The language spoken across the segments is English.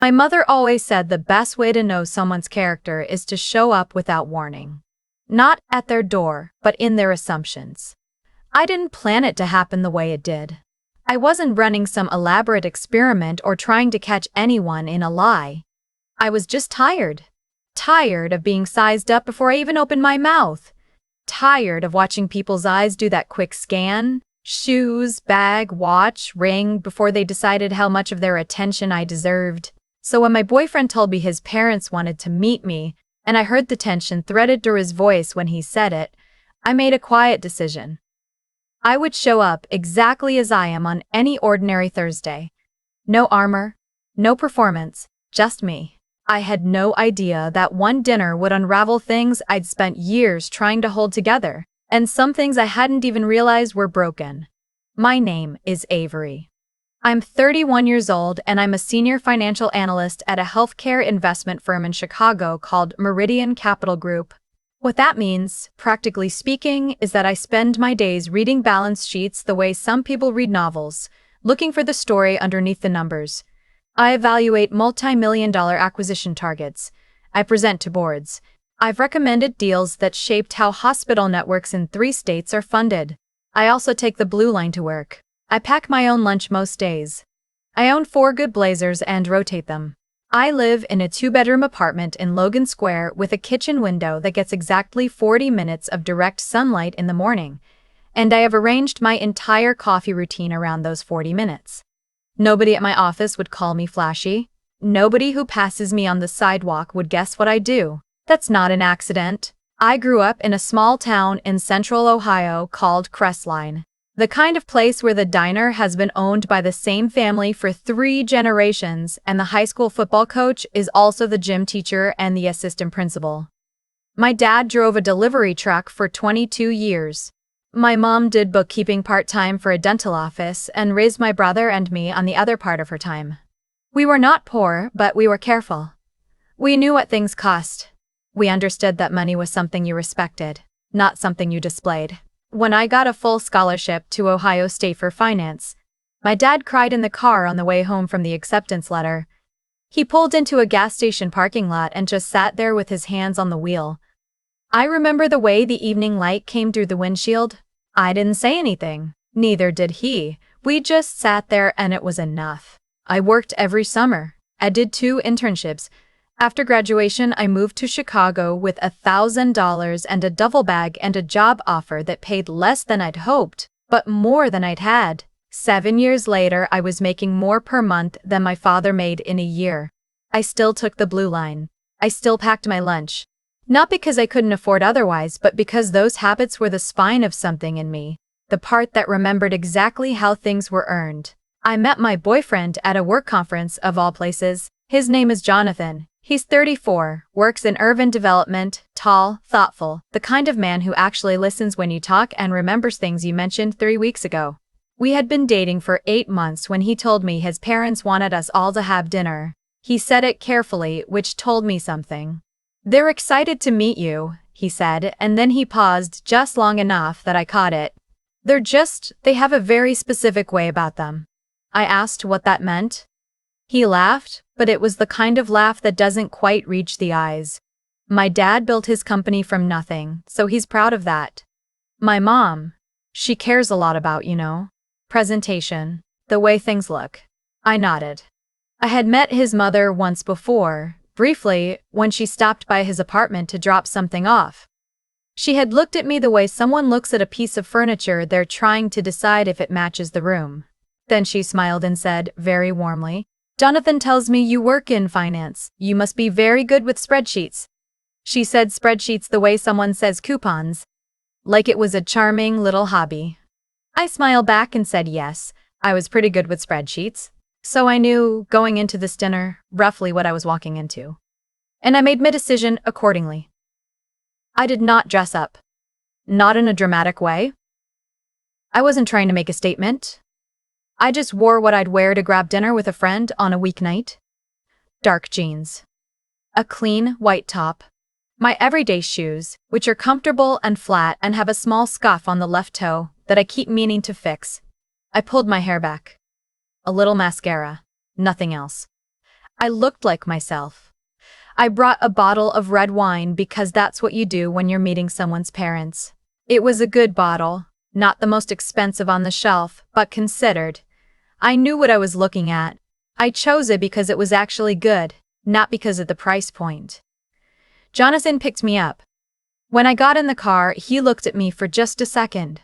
My mother always said the best way to know someone's character is to show up without warning. Not at their door, but in their assumptions. I didn't plan it to happen the way it did. I wasn't running some elaborate experiment or trying to catch anyone in a lie. I was just tired. Tired of being sized up before I even opened my mouth. Tired of watching people's eyes do that quick scan, shoes, bag, watch, ring, before they decided how much of their attention I deserved. So when my boyfriend told me his parents wanted to meet me, and I heard the tension threaded through his voice when he said it, I made a quiet decision. I would show up exactly as I am on any ordinary Thursday. No armor, no performance, just me. I had no idea that one dinner would unravel things I'd spent years trying to hold together, and some things I hadn't even realized were broken. My name is Avery. I'm 31 years old and I'm a senior financial analyst at a healthcare investment firm in Chicago called Meridian Capital Group. What that means, practically speaking, is that I spend my days reading balance sheets the way some people read novels, looking for the story underneath the numbers. I evaluate multi-million-dollar acquisition targets. I present to boards. I've recommended deals that shaped how hospital networks in 3 states are funded. I also take the blue line to work. I pack my own lunch most days. I own 4 good blazers and rotate them. I live in a 2-bedroom apartment in Logan Square with a kitchen window that gets exactly 40 minutes of direct sunlight in the morning, and I have arranged my entire coffee routine around those 40 minutes. Nobody at my office would call me flashy. Nobody who passes me on the sidewalk would guess what I do. That's not an accident. I grew up in a small town in central Ohio called Crestline. The kind of place where the diner has been owned by the same family for 3 generations, and the high school football coach is also the gym teacher and the assistant principal. My dad drove a delivery truck for 22 years. My mom did bookkeeping part-time for a dental office and raised my brother and me on the other part of her time. We were not poor, but we were careful. We knew what things cost. We understood that money was something you respected, not something you displayed. When I got a full scholarship to Ohio State for finance, my dad cried in the car on the way home from the acceptance letter. He pulled into a gas station parking lot and just sat there with his hands on the wheel. I remember the way the evening light came through the windshield. I didn't say anything. Neither did he. We just sat there and it was enough. I worked every summer. I did 2 internships. After graduation, I moved to Chicago with $1,000 and a duffel bag and a job offer that paid less than I'd hoped, but more than I'd had. 7 years later, I was making more per month than my father made in a year. I still took the blue line. I still packed my lunch. Not because I couldn't afford otherwise, but because those habits were the spine of something in me, the part that remembered exactly how things were earned. I met my boyfriend at a work conference of all places. His name is Jonathan. He's 34, works in urban development, tall, thoughtful, the kind of man who actually listens when you talk and remembers things you mentioned 3 weeks ago. We had been dating for 8 months when he told me his parents wanted us all to have dinner. He said it carefully, which told me something. "They're excited to meet you," he said, and then he paused just long enough that I caught it. They have a very specific way about them." I asked what that meant. He laughed, but it was the kind of laugh that doesn't quite reach the eyes. My dad built his company from nothing, so he's proud of that. My mom, she cares a lot about, presentation, the way things look. I nodded. I had met his mother once before, briefly, when she stopped by his apartment to drop something off. She had looked at me the way someone looks at a piece of furniture they're trying to decide if it matches the room. Then she smiled and said, very warmly, "Jonathan tells me you work in finance. You must be very good with spreadsheets." She said spreadsheets the way someone says coupons, like it was a charming little hobby. I smiled back and said yes, I was pretty good with spreadsheets. So I knew, going into this dinner, roughly what I was walking into. And I made my decision accordingly. I did not dress up. Not in a dramatic way. I wasn't trying to make a statement. I just wore what I'd wear to grab dinner with a friend on a weeknight. Dark jeans. A clean, white top. My everyday shoes, which are comfortable and flat and have a small scuff on the left toe that I keep meaning to fix. I pulled my hair back. A little mascara. Nothing else. I looked like myself. I brought a bottle of red wine because that's what you do when you're meeting someone's parents. It was a good bottle, not the most expensive on the shelf, but considered. I knew what I was looking at. I chose it because it was actually good, not because of the price point. Jonathan picked me up. When I got in the car, he looked at me for just a second.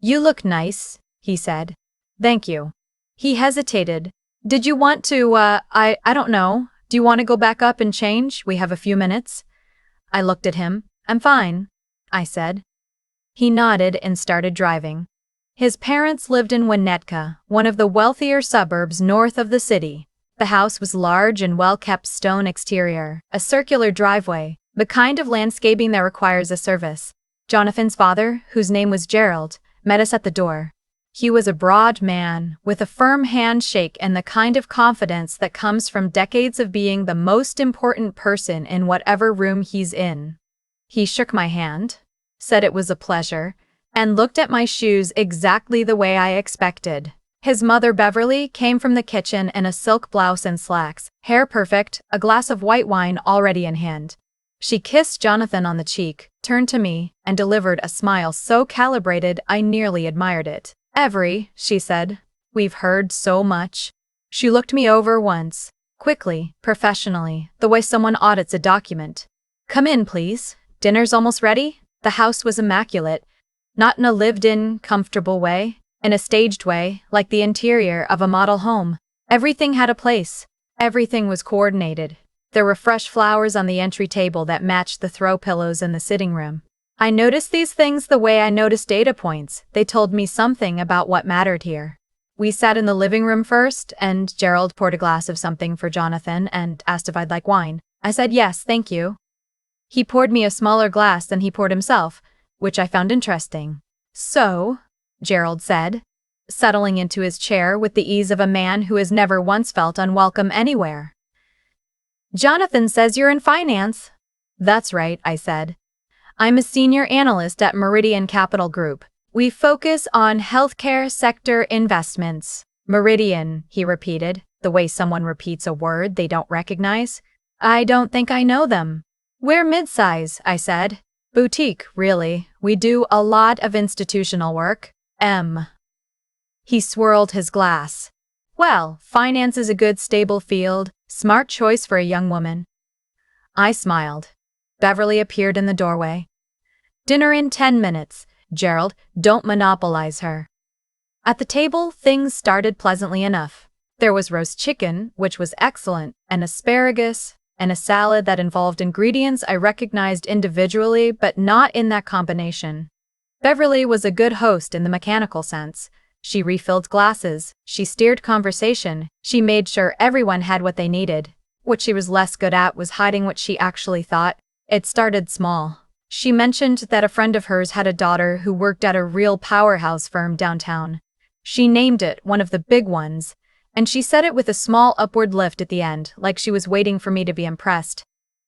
"You look nice," he said. "Thank you." He hesitated. "Did you want to, I don't know. Do you want to go back up and change? We have a few minutes." I looked at him. "I'm fine," I said. He nodded and started driving. His parents lived in Winnetka, one of the wealthier suburbs north of the city. The house was large and well-kept stone exterior, a circular driveway, the kind of landscaping that requires a service. Jonathan's father, whose name was Gerald, met us at the door. He was a broad man, with a firm handshake and the kind of confidence that comes from decades of being the most important person in whatever room he's in. He shook my hand, said it was a pleasure, and looked at my shoes exactly the way I expected. His mother, Beverly, came from the kitchen in a silk blouse and slacks, hair perfect, a glass of white wine already in hand. She kissed Jonathan on the cheek, turned to me, and delivered a smile so calibrated I nearly admired it. "Every," she said, "we've heard so much." She looked me over once, quickly, professionally, the way someone audits a document. "Come in, please. Dinner's almost ready." The house was immaculate, not in a lived-in, comfortable way, in a staged way, like the interior of a model home. Everything had a place. Everything was coordinated. There were fresh flowers on the entry table that matched the throw pillows in the sitting room. I noticed these things the way I noticed data points. They told me something about what mattered here. We sat in the living room first, and Gerald poured a glass of something for Jonathan and asked if I'd like wine. I said yes, thank you. He poured me a smaller glass than he poured himself, which I found interesting. "So," Gerald said, settling into his chair with the ease of a man who has never once felt unwelcome anywhere. "Jonathan says you're in finance." "That's right," I said. "I'm a senior analyst at Meridian Capital Group. We focus on healthcare sector investments." "Meridian," he repeated, the way someone repeats a word they don't recognize. "I don't think I know them." "We're mid-size," I said. "Boutique, really. We do a lot of institutional work." He swirled his glass. "Well, finance is a good stable field, smart choice for a young woman." I smiled. Beverly appeared in the doorway. "Dinner in 10 minutes. Gerald, don't monopolize her." At the table, things started pleasantly enough. There was roast chicken, which was excellent, and asparagus, and a salad that involved ingredients I recognized individually but not in that combination. Beverly was a good host in the mechanical sense. She refilled glasses, she steered conversation, she made sure everyone had what they needed. What she was less good at was hiding what she actually thought. It started small. She mentioned that a friend of hers had a daughter who worked at a real powerhouse firm downtown. She named it one of the big ones, and she said it with a small upward lift at the end, like she was waiting for me to be impressed.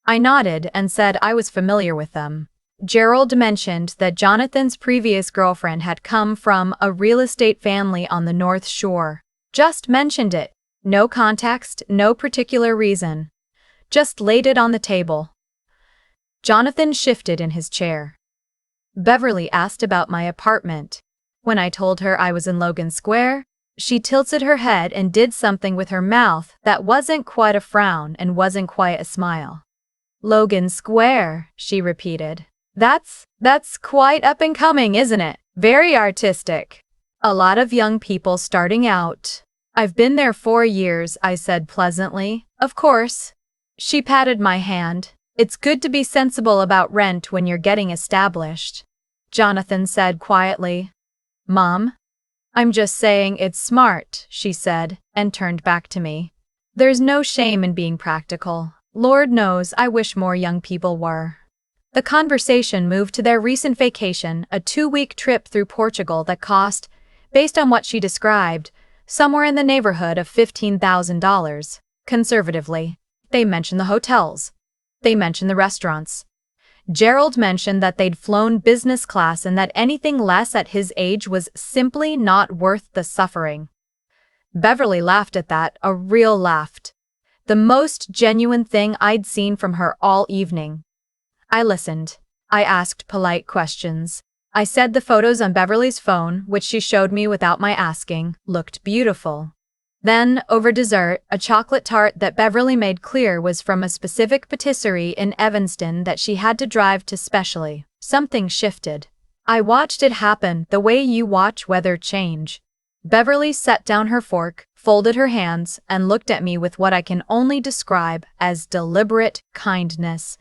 I nodded and said I was familiar with them. Gerald mentioned that Jonathan's previous girlfriend had come from a real estate family on the North Shore. Just mentioned it. No context, no particular reason. Just laid it on the table. Jonathan shifted in his chair. Beverly asked about my apartment. When I told her I was in Logan Square, she tilted her head and did something with her mouth that wasn't quite a frown and wasn't quite a smile. "Logan Square," she repeated. That's quite up and coming, isn't it? Very artistic. A lot of young people starting out." "I've been there 4 years," I said pleasantly. "Of course." She patted my hand. "It's good to be sensible about rent when you're getting established." Jonathan said quietly. "Mom?" "I'm just saying it's smart," she said, and turned back to me. "There's no shame in being practical. Lord knows I wish more young people were." The conversation moved to their recent vacation, a 2-week trip through Portugal that cost, based on what she described, somewhere in the neighborhood of $15,000, conservatively. They mentioned the hotels. They mentioned the restaurants. Gerald mentioned that they'd flown business class and that anything less at his age was simply not worth the suffering. Beverly laughed at that, a real laugh. the most genuine thing I'd seen from her all evening. I listened. I asked polite questions. I said the photos on Beverly's phone, which she showed me without my asking, looked beautiful. Then, over dessert, a chocolate tart that Beverly made clear was from a specific patisserie in Evanston that she had to drive to specially. Something shifted. I watched it happen, the way you watch weather change. Beverly set down her fork, folded her hands, and looked at me with what I can only describe as deliberate kindness.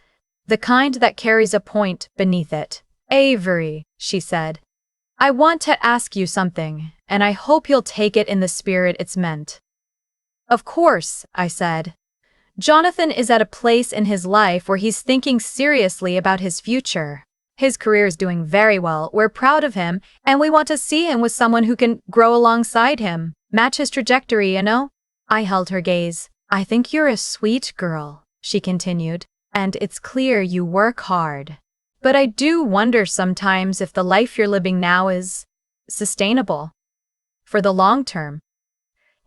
The kind that carries a point beneath it. "Avery," she said, "I want to ask you something, and I hope you'll take it in the spirit it's meant." "Of course," I said. "Jonathan is at a place in his life where he's thinking seriously about his future. His career is doing very well, we're proud of him, and we want to see him with someone who can grow alongside him, match his trajectory, you know?" I held her gaze. "I think you're a sweet girl," she continued, "and it's clear you work hard. But I do wonder sometimes if the life you're living now is sustainable for the long term.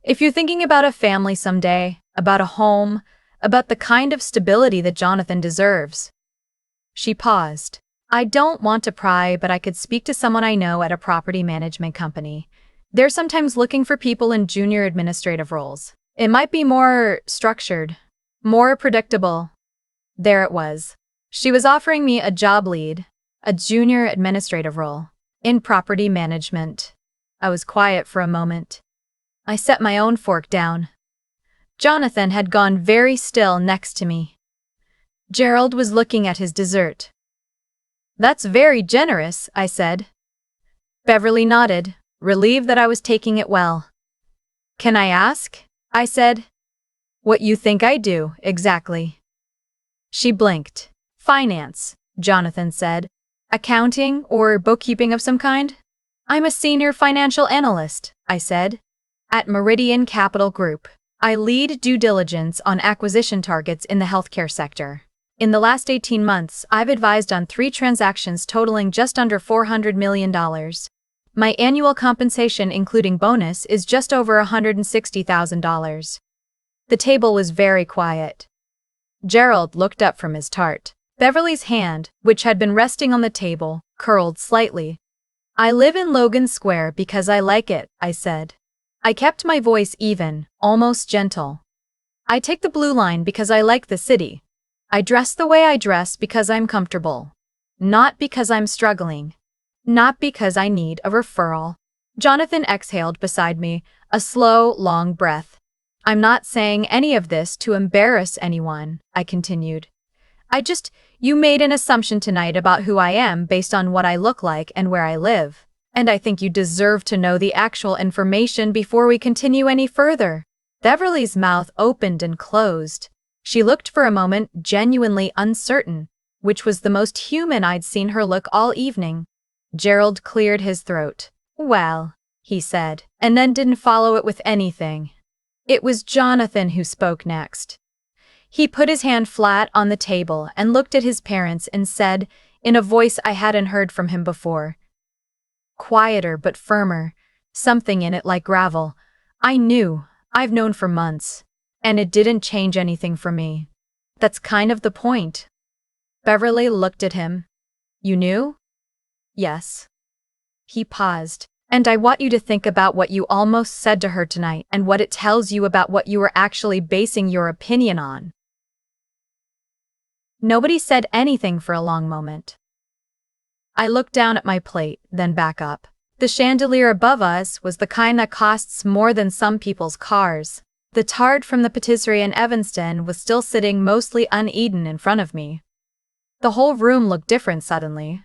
If you're thinking about a family someday, about a home, about the kind of stability that Jonathan deserves." She paused. "I don't want to pry, but I could speak to someone I know at a property management company. They're sometimes looking for people in junior administrative roles. It might be more structured, more predictable." There it was. She was offering me a job lead, a junior administrative role, in property management. I was quiet for a moment. I set my own fork down. Jonathan had gone very still next to me. Gerald was looking at his dessert. "That's very generous," I said. Beverly nodded, relieved that I was taking it well. "Can I ask?" I said. "What you think I do, exactly?" She blinked. "Finance," Jonathan said. "Accounting or bookkeeping of some kind?" "I'm a senior financial analyst," I said. "At Meridian Capital Group. I lead due diligence on acquisition targets in the healthcare sector. In the last 18 months, I've advised on 3 transactions totaling just under $400 million. My annual compensation, including bonus, is just over $160,000. The table was very quiet. Gerald looked up from his tart. Beverly's hand, which had been resting on the table, curled slightly. "I live in Logan Square because I like it," I said. I kept my voice even, almost gentle. "I take the blue line because I like the city. I dress the way I dress because I'm comfortable. Not because I'm struggling. Not because I need a referral." Jonathan exhaled beside me, a slow, long breath. "I'm not saying any of this to embarrass anyone," I continued. You made an assumption tonight about who I am based on what I look like and where I live. And I think you deserve to know the actual information before we continue any further." Beverly's mouth opened and closed. She looked for a moment genuinely uncertain, which was the most human I'd seen her look all evening. Gerald cleared his throat. "Well," he said, and then didn't follow it with anything. It was Jonathan who spoke next. He put his hand flat on the table and looked at his parents and said, in a voice I hadn't heard from him before, quieter but firmer, something in it like gravel, "I've known for months, and it didn't change anything for me. That's kind of the point." Beverly looked at him. "You knew?" "Yes." He paused. "And I want you to think about what you almost said to her tonight and what it tells you about what you were actually basing your opinion on." Nobody said anything for a long moment. I looked down at my plate, then back up. The chandelier above us was the kind that costs more than some people's cars. The tart from the patisserie in Evanston was still sitting mostly uneaten in front of me. The whole room looked different suddenly.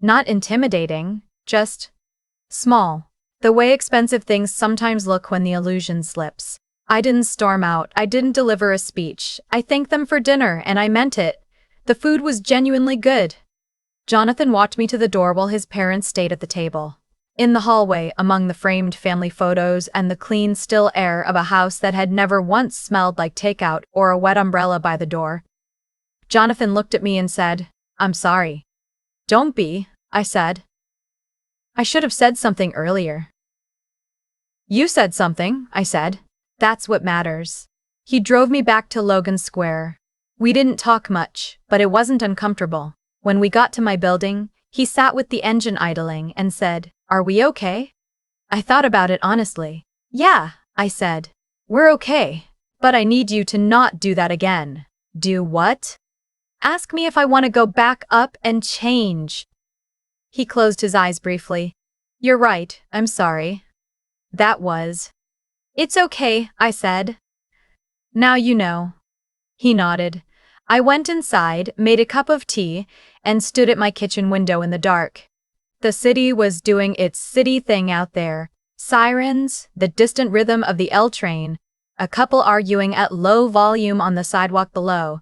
Not intimidating, just small. The way expensive things sometimes look when the illusion slips. I didn't storm out, I didn't deliver a speech. I thanked them for dinner, and I meant it. The food was genuinely good. Jonathan walked me to the door while his parents stayed at the table. In the hallway, among the framed family photos and the clean, still air of a house that had never once smelled like takeout or a wet umbrella by the door, Jonathan looked at me and said, "I'm sorry." "Don't be," I said. "I should have said something earlier." "You said something," I said. "That's what matters." He drove me back to Logan Square. We didn't talk much, but it wasn't uncomfortable. When we got to my building, he sat with the engine idling and said, "Are we okay?" I thought about it honestly. "Yeah," I said. "We're okay. But I need you to not do that again." "Do what?" "Ask me if I want to go back up and change." He closed his eyes briefly. "You're right, I'm sorry." That was. "It's okay," I said. "Now you know." He nodded. I went inside, made a cup of tea, and stood at my kitchen window in the dark. The city was doing its city thing out there. Sirens, the distant rhythm of the L train, a couple arguing at low volume on the sidewalk below.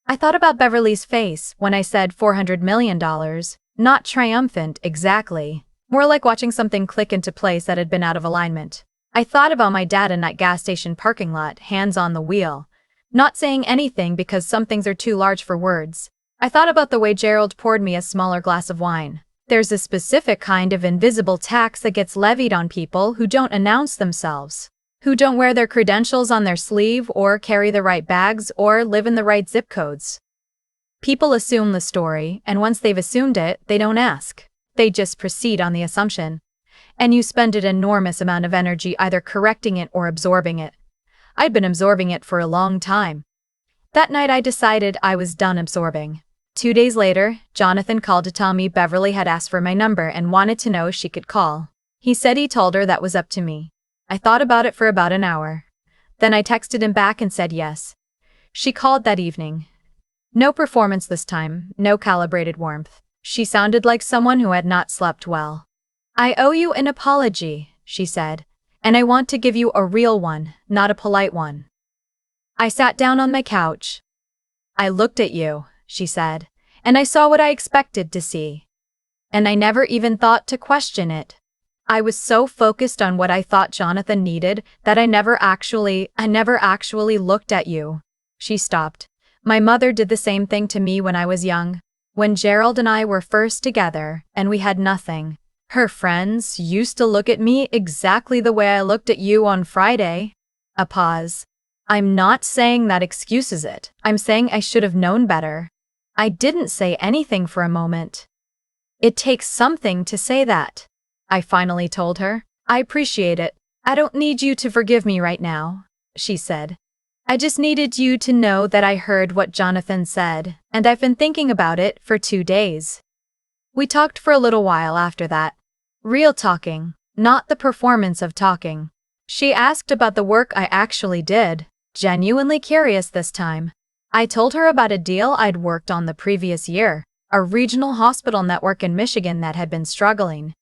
I thought about Beverly's face when I said $400 million, not triumphant exactly, more like watching something click into place that had been out of alignment. I thought about my dad in that gas station parking lot, hands on the wheel, not saying anything because some things are too large for words. I thought about the way Gerald poured me a smaller glass of wine. There's a specific kind of invisible tax that gets levied on people who don't announce themselves, who don't wear their credentials on their sleeve or carry the right bags or live in the right zip codes. People assume the story, and once they've assumed it, they don't ask. They just proceed on the assumption. And you spend an enormous amount of energy either correcting it or absorbing it. I'd been absorbing it for a long time. That night I decided I was done absorbing. 2 days later, Jonathan called to tell me Beverly had asked for my number and wanted to know if she could call. He said he told her that was up to me. I thought about it for about an hour. Then I texted him back and said yes. She called that evening. No performance this time, no calibrated warmth. She sounded like someone who had not slept well. "I owe you an apology," she said, "and I want to give you a real one, not a polite one." I sat down on my couch. "I looked at you," she said, "and I saw what I expected to see. And I never even thought to question it. I was so focused on what I thought Jonathan needed that I never actually looked at you." She stopped. "My mother did the same thing to me when I was young. When Gerald and I were first together, and we had nothing. Her friends used to look at me exactly the way I looked at you on Friday." A pause. "I'm not saying that excuses it. I'm saying I should have known better." I didn't say anything for a moment. "It takes something to say that," I finally told her. "I appreciate it. I don't need you to forgive me right now," she said. "I just needed you to know that I heard what Jonathan said, and I've been thinking about it for 2 days." We talked for a little while after that. Real talking, not the performance of talking. She asked about the work I actually did, genuinely curious this time. I told her about a deal I'd worked on the previous year, a regional hospital network in Michigan that had been struggling.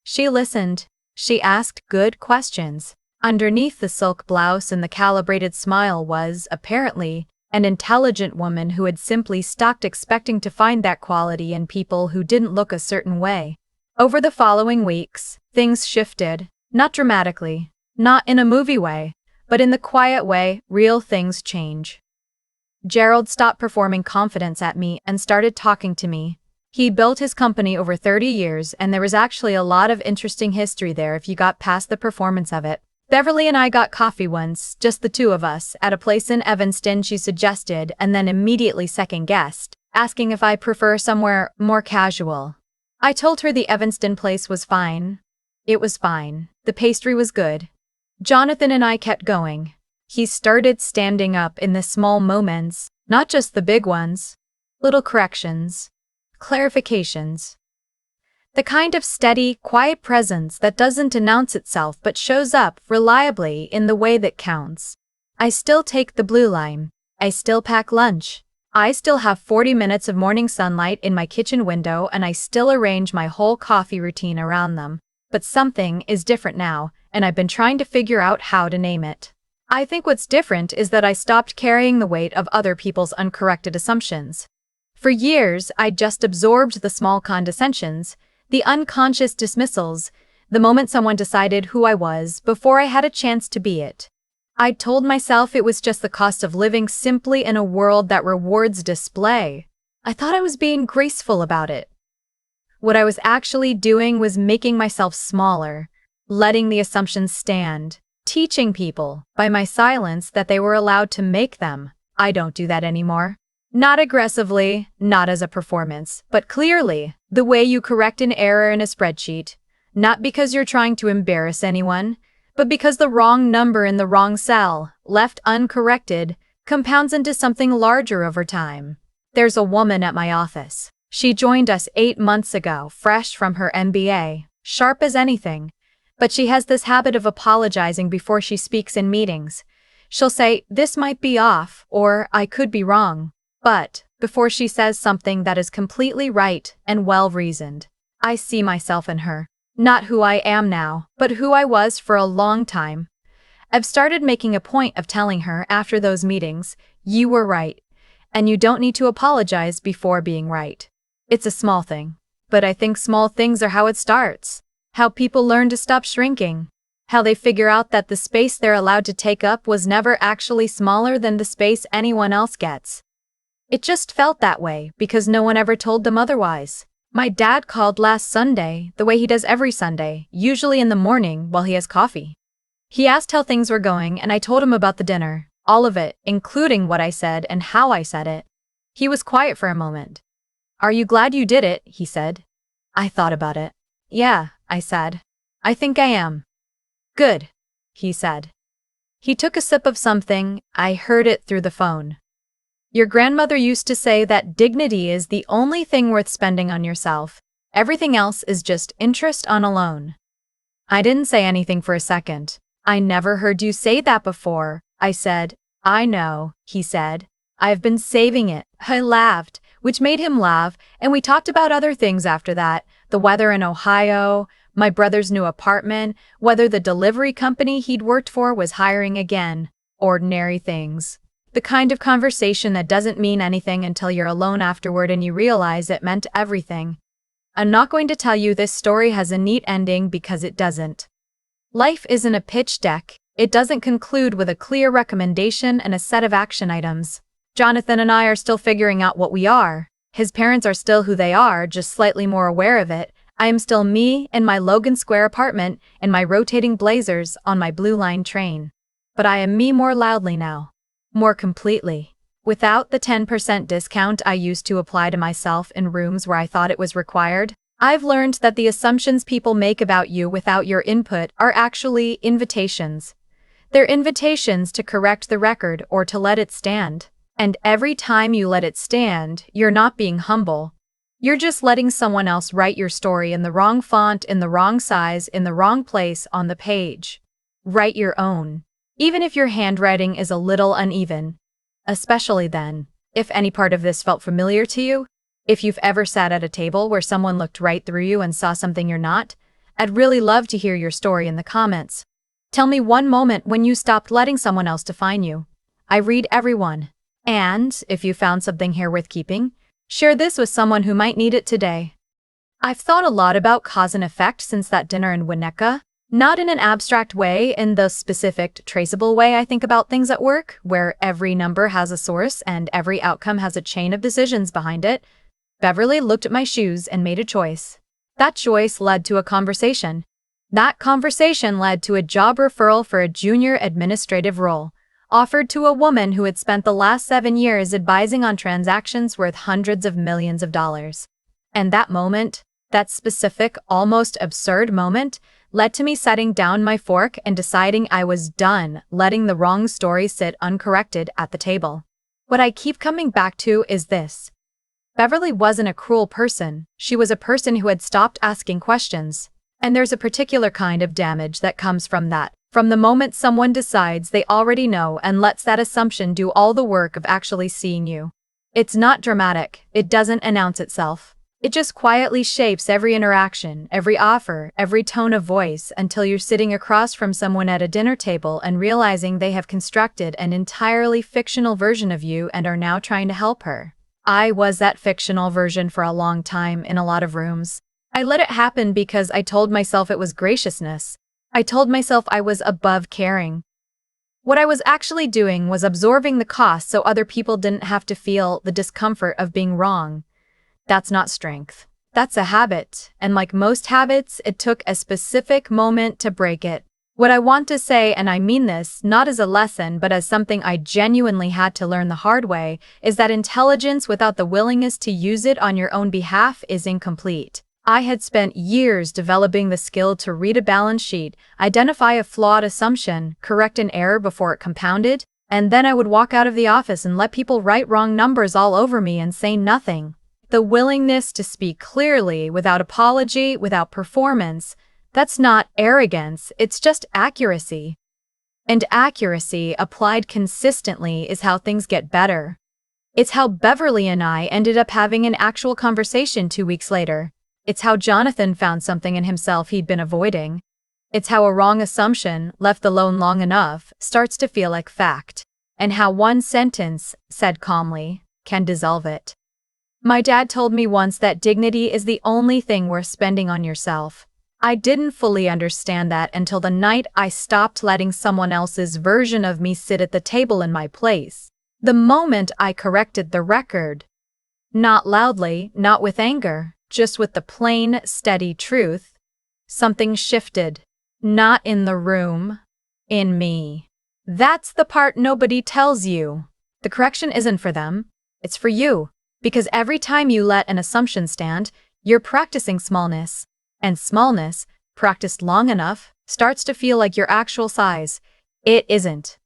She listened. She asked good questions. Underneath the silk blouse and the calibrated smile was, apparently, an intelligent woman who had simply stopped expecting to find that quality in people who didn't look a certain way. Over the following weeks, things shifted, not dramatically, not in a movie way, but in the quiet way real things change. Gerald stopped performing confidence at me and started talking to me. He built his company over 30 years, and there was actually a lot of interesting history there if you got past the performance of it. Beverly and I got coffee once, just the two of us, at a place in Evanston she suggested and then immediately second-guessed, asking if I prefer somewhere more casual. I told her the Evanston place was fine. It was fine. The pastry was good. Jonathan and I kept going. He started standing up in the small moments, not just the big ones. Little corrections. Clarifications. The kind of steady, quiet presence that doesn't announce itself but shows up reliably in the way that counts. I still take the blue line. I still pack lunch. I still have 40 minutes of morning sunlight in my kitchen window, and I still arrange my whole coffee routine around them. But something is different now, and I've been trying to figure out how to name it. I think what's different is that I stopped carrying the weight of other people's uncorrected assumptions. For years, I'd just absorbed the small condescensions, the unconscious dismissals, the moment someone decided who I was before I had a chance to be it. I'd told myself it was just the cost of living simply in a world that rewards display. I thought I was being graceful about it. What I was actually doing was making myself smaller, letting the assumptions stand. teaching people, by my silence, that they were allowed to make them. I don't do that anymore. Not aggressively, not as a performance, but clearly, the way you correct an error in a spreadsheet. Not because you're trying to embarrass anyone, but because the wrong number in the wrong cell, left uncorrected, compounds into something larger over time. There's a woman at my office. She joined us 8 months ago, fresh from her MBA, sharp as anything. But she has this habit of apologizing before she speaks in meetings. She'll say, "This might be off," or "I could be wrong." But, before she says something that is completely right and well-reasoned, I see myself in her. Not who I am now, but who I was for a long time. I've started making a point of telling her after those meetings, "You were right, and you don't need to apologize before being right." It's a small thing, but I think small things are how it starts. How people learn to stop shrinking. How they figure out that the space they're allowed to take up was never actually smaller than the space anyone else gets. It just felt that way because no one ever told them otherwise. My dad called last Sunday, the way he does every Sunday, usually in the morning while he has coffee. He asked how things were going and I told him about the dinner, all of it, including what I said and how I said it. He was quiet for a moment. "Are you glad you did it?" he said. I thought about it. "Yeah," I said. "I think I am." "Good," he said. He took a sip of something. I heard it through the phone. "Your grandmother used to say that dignity is the only thing worth spending on yourself. Everything else is just interest on a loan." I didn't say anything for a second. "I never heard you say that before," I said. "I know," he said. "I've been saving it." I laughed, which made him laugh, and we talked about other things after that. The weather in Ohio, my brother's new apartment, whether the delivery company he'd worked for was hiring again. Ordinary things. The kind of conversation that doesn't mean anything until you're alone afterward and you realize it meant everything. I'm not going to tell you this story has a neat ending because it doesn't. Life isn't a pitch deck. It doesn't conclude with a clear recommendation and a set of action items. Jonathan and I are still figuring out what we are. His parents are still who they are, just slightly more aware of it. I am still me in my Logan Square apartment in my rotating blazers on my Blue Line train. But I am me more loudly now. More completely. Without the 10% discount I used to apply to myself in rooms where I thought it was required. I've learned that the assumptions people make about you without your input are actually invitations. They're invitations to correct the record or to let it stand. And every time you let it stand, you're not being humble. You're just letting someone else write your story in the wrong font, in the wrong size, in the wrong place on the page. Write your own. Even if your handwriting is a little uneven. Especially then, if any part of this felt familiar to you. If you've ever sat at a table where someone looked right through you and saw something you're not, I'd really love to hear your story in the comments. Tell me one moment when you stopped letting someone else define you. I read everyone. And, if you found something here worth keeping, share this with someone who might need it today. I've thought a lot about cause and effect since that dinner in Winnetka. Not in an abstract way, in the specific, traceable way I think about things at work, where every number has a source and every outcome has a chain of decisions behind it. Beverly looked at my shoes and made a choice. That choice led to a conversation. That conversation led to a job referral for a junior administrative role, offered to a woman who had spent the last 7 years advising on transactions worth hundreds of millions of dollars. And that moment, that specific, almost absurd moment, led to me setting down my fork and deciding I was done letting the wrong story sit uncorrected at the table. What I keep coming back to is this. Beverly wasn't a cruel person. She was a person who had stopped asking questions. And there's a particular kind of damage that comes from that. From the moment someone decides they already know and lets that assumption do all the work of actually seeing you. It's not dramatic. It doesn't announce itself. It just quietly shapes every interaction, every offer, every tone of voice until you're sitting across from someone at a dinner table and realizing they have constructed an entirely fictional version of you and are now trying to help her. I was that fictional version for a long time in a lot of rooms. I let it happen because I told myself it was graciousness. I told myself I was above caring. What I was actually doing was absorbing the cost so other people didn't have to feel the discomfort of being wrong. That's not strength. That's a habit, and like most habits, it took a specific moment to break it. What I want to say, and I mean this not as a lesson but as something I genuinely had to learn the hard way, is that intelligence without the willingness to use it on your own behalf is incomplete. I had spent years developing the skill to read a balance sheet, identify a flawed assumption, correct an error before it compounded, and then I would walk out of the office and let people write wrong numbers all over me and say nothing. The willingness to speak clearly, without apology, without performance, that's not arrogance, it's just accuracy. And accuracy, applied consistently, is how things get better. It's how Beverly and I ended up having an actual conversation 2 weeks later. It's how Jonathan found something in himself he'd been avoiding. It's how a wrong assumption, left alone long enough, starts to feel like fact. And how one sentence, said calmly, can dissolve it. My dad told me once that dignity is the only thing worth spending on yourself. I didn't fully understand that until the night I stopped letting someone else's version of me sit at the table in my place. The moment I corrected the record. Not loudly, not with anger, just with the plain, steady truth. Something shifted. Not in the room. In me. That's the part nobody tells you. The correction isn't for them. It's for you. Because every time you let an assumption stand, you're practicing smallness. And smallness, practiced long enough, starts to feel like your actual size. It isn't.